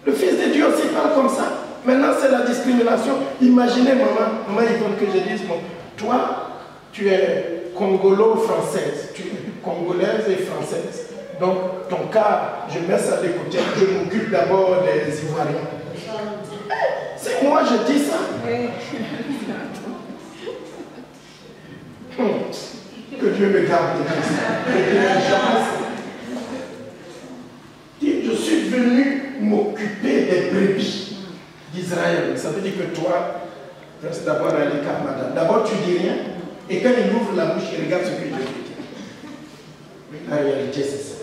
Le Fils de Dieu aussi parle comme ça. Maintenant, c'est la discrimination. Imaginez, maman, il faut que je dise, bon, toi, tu es congolo-française, tu es congolaise et française. Donc, ton cas, je mets ça de côté, je m'occupe d'abord des Ivoiriens. C'est moi, je dis ça. Que Dieu me garde de ça. Je suis venu m'occuper des brebis d'Israël. Ça veut dire que toi, reste d'abord à l'écart, madame. D'abord, tu dis rien. Et quand il ouvre la bouche, il regarde ce que Dieu dit. La réalité, c'est ça.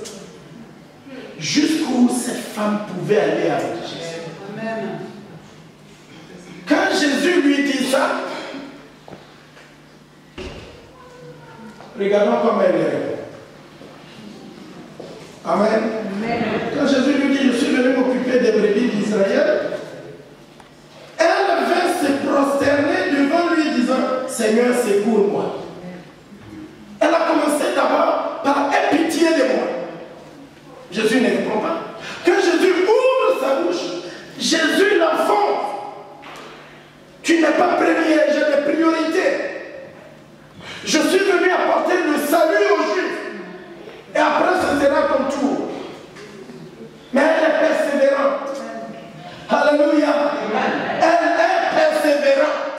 Jusqu'où cette femme pouvait aller avec Jésus. Amen. Quand Jésus lui dit ça, regardons comment elle répond. Amen. Amen. Quand Jésus lui dit, je suis venu m'occuper des brebis d'Israël, elle vint se prosterner devant lui disant, Seigneur, secours-moi. Elle a commencé d'abord par aie pitié de moi. Jésus ne répond pas. Quand Jésus ouvre sa bouche, Jésus l'enfant, tu n'es pas premier, j'ai des priorités. Je suis venu apporter le salut aux Juifs. Et après, ce sera ton tour. Mais elle est persévérante. Alléluia. Elle est persévérante.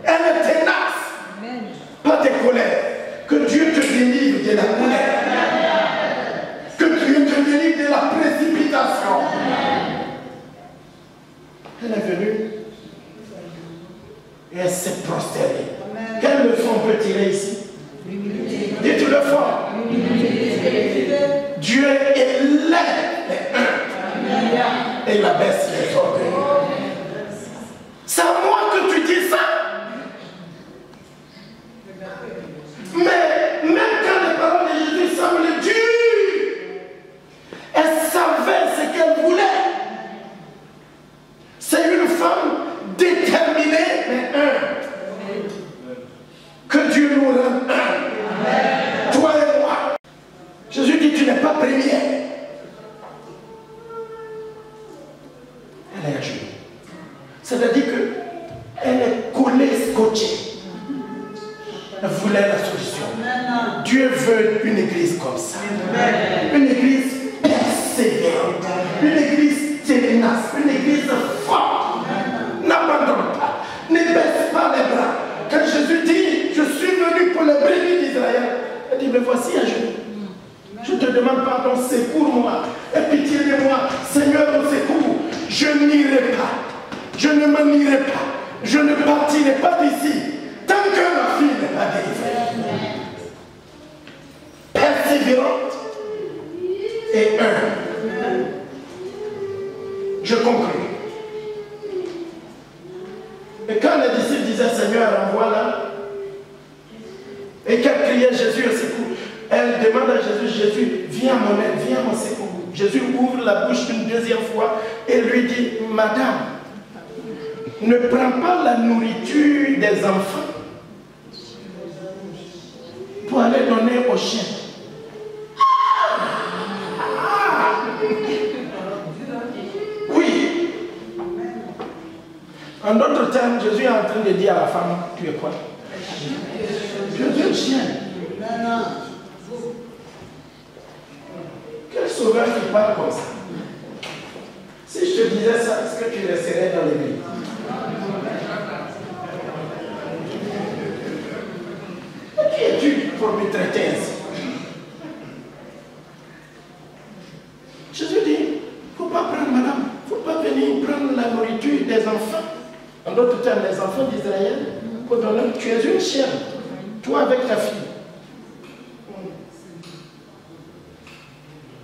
Elle est tenace. Pas de colère. Que Dieu te délivre de la colère. Que Dieu te délivre de la précipitation. Elle est venue et elle s'est prosternée. Quelle leçon on peut tirer ici? Dites-le fort. Dieu élève les uns et il abaisse les autres. C'est à moi que tu dis ça. Mais même quand les paroles de Jésus semblent dures, elle savait ce qu'elle voulait. C'est une femme déterminée, mais un. Que Dieu nous rende un. Toi et moi. Jésus dit, tu n'es pas première. Elle est à genoux. C'est-à-dire qu'elle est collée, scotchée. Elle voulait la solution. Dieu veut une église comme ça. Une église persévérante. Une église ténace. Une église forte. N'abandonne pas. Ne baisse pas les bras. Quand Jésus dit, je suis venu pour les brebis d'Israël, elle dit, mais voici à genoux. Je te demande pardon, secours-moi. Aie pitié de moi. Seigneur, au secours. Je n'irai pas. Je ne m'en irai pas. Je ne partirai pas d'ici. Tant que ma fille n'est pas délivrée. Persévérante et humble. Je conclue. Et quand les disciples disaient, Seigneur, envoie-la, et qu'elle criait Jésus au secours, elle demande à Jésus, Jésus, viens à mon aide, viens à mon secours. Jésus ouvre la bouche une deuxième fois et lui dit, Madame, ne prends pas la nourriture des enfants pour aller donner aux chiens. Oui. En d'autres termes, Jésus est en train de dire à la femme, tu es quoi? Je suis un chien. Quel sauveur qui parle comme ça? Si je te disais ça, est-ce que tu resterais dans l'église? Qui es-tu pour me traiter ainsi? Jésus dit, il ne faut pas prendre, madame, il ne faut pas venir prendre la nourriture des enfants. En d'autres termes, les enfants d'Israël, tu es une chienne, toi avec ta fille.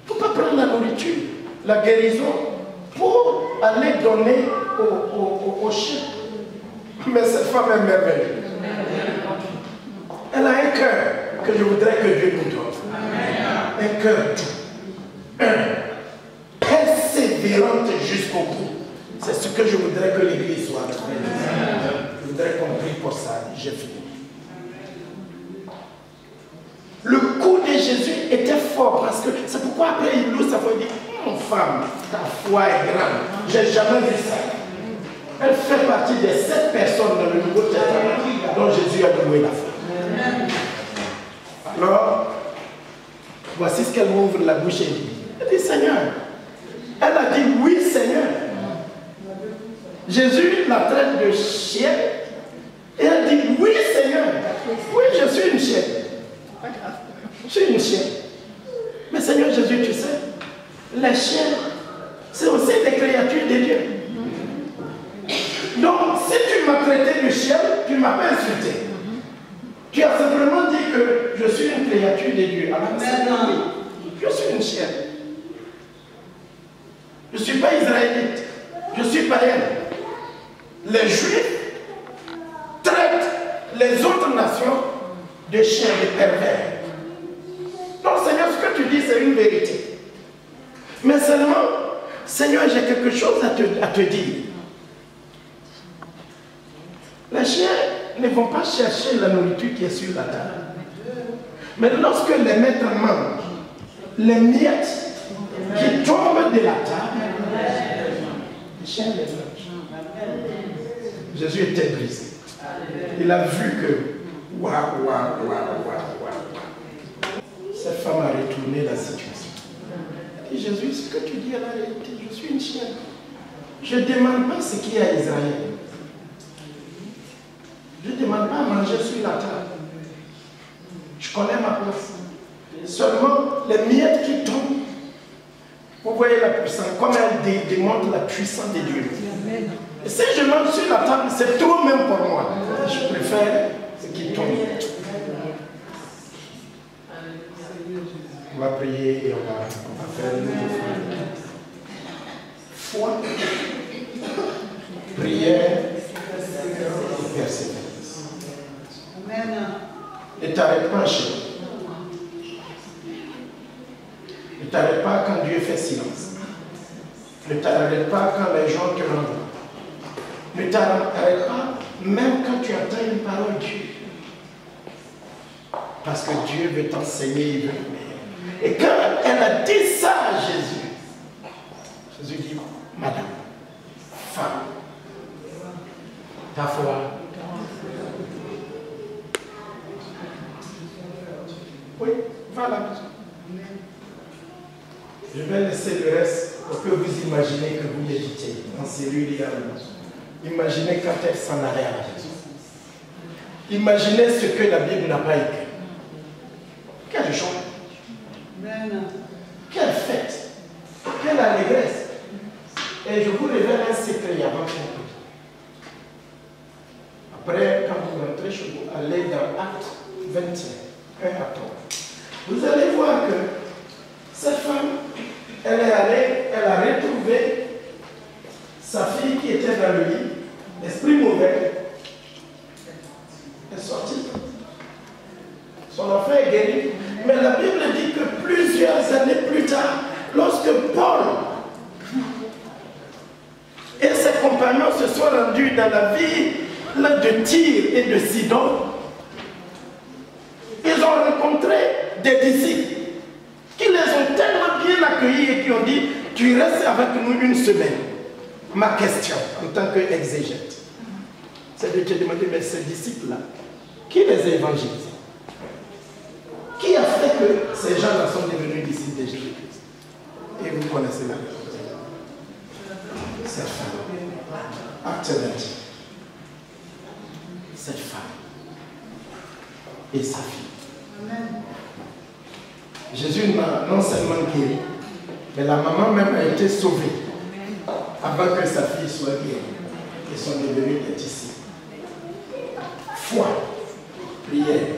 Il ne faut pas prendre la nourriture, la guérison, pour aller donner aux chiens. Mais cette femme est merveilleuse. Elle a un cœur que je voudrais que Dieu nous donne. Un cœur doux, persévérante jusqu'au bout. C'est ce que je voudrais que l'Église soit. Je voudrais qu'on prie pour ça. J'ai fini. Le coup de Jésus fort parce que c'est pourquoi après il loue sa foi et dit, femme, ta foi est grande. J'ai jamais vu ça. Elle fait partie des 7 personnes dans le Nouveau Testament dont Jésus a loué la foi. Alors, voici ce qu'elle m'ouvre la bouche et dit. Elle dit, Seigneur. Elle a dit, oui, Seigneur. Jésus la traite de chienne. Et elle dit, oui, Seigneur. Oui, je suis une chienne. Je suis une chienne. Mais Seigneur Jésus, tu sais, les chiens, c'est aussi des créatures de Dieu. Donc, si tu m'as traité de chien, tu ne m'as pas insulté. Tu as simplement dit que je suis une créature de Dieu. Alors, je suis une chienne. Je ne suis pas israélite. Je suis païenne. Les Juifs traitent les autres nations de chiens, de pervers. Donc, Seigneur, ce que tu dis, c'est une vérité. Mais seulement, Seigneur, j'ai quelque chose à te dire. Les chiens ne vont pas chercher la nourriture qui est sur la table. Mais lorsque les maîtres mangent, les miettes qui tombent de la table, les chiens les mangent. Jésus était brisé. Il a vu que, waouh. Cette femme a retourné la situation. Elle dit, Jésus, ce que tu dis à la réalité, je suis une chienne. Je ne demande pas ce qu'il y a à Israël. Je ne demande pas à manger sur la table. Je connais ma place. Seulement, les miettes qui tombent, vous voyez la puissance, comme elle démontre la puissance de Dieu. Et si je mange sur la table, c'est trop même pour moi. Je préfère ce qui tombe. On va prier et on va faire une offrande. Foi, prière et persévérance. Amen. Ne t'arrête pas chez toi. Ne t'arrête pas quand Dieu fait silence. Ne t'arrête pas quand les gens te renvoient. Ne t'arrête pas même quand tu entends une parole de Dieu. Parce que Dieu veut t'enseigner, il veut te meilleur. Et quand elle a dit ça à Jésus, Jésus dit, Madame, femme, ta foi. Oui, va à la maison. Je vais laisser le reste pour que vous imaginez que vous méditez en cellule et à la maison. Imaginez quand elle s'en allait à la maison. Imaginez ce que la Bible n'a pas écrit. Quelle joie. Quelle fête. Quelle allégresse. Et je vous révèle un secret avant qu'on prie. Après, quand vous rentrez chez vous, allez dans Acte 21, 1 à 3. Vous allez voir que cette femme, elle est allée, elle a retrouvé sa fille qui était dans le lit, l'esprit mauvais, est sortie. Son enfant est guéri. Mais la Bible dit que plusieurs années plus tard, lorsque Paul et ses compagnons se sont rendus dans la ville de Tyr et de Sidon, ils ont rencontré des disciples qui les ont tellement bien accueillis et qui ont dit, tu restes avec nous une semaine. Ma question en tant qu'exégète, c'est de te demander, mais ces disciples-là, qui les a évangélisés? Qui a fait que ces gens-là sont devenus disciples de Jésus-Christ? Et vous connaissez la réponse. Cette femme, Acte 20, cette femme et sa fille. Amen. Jésus n'a non seulement guéri, mais la maman même a été sauvée avant que sa fille soit guérie. Ils sont devenus des disciples. Foi, prière,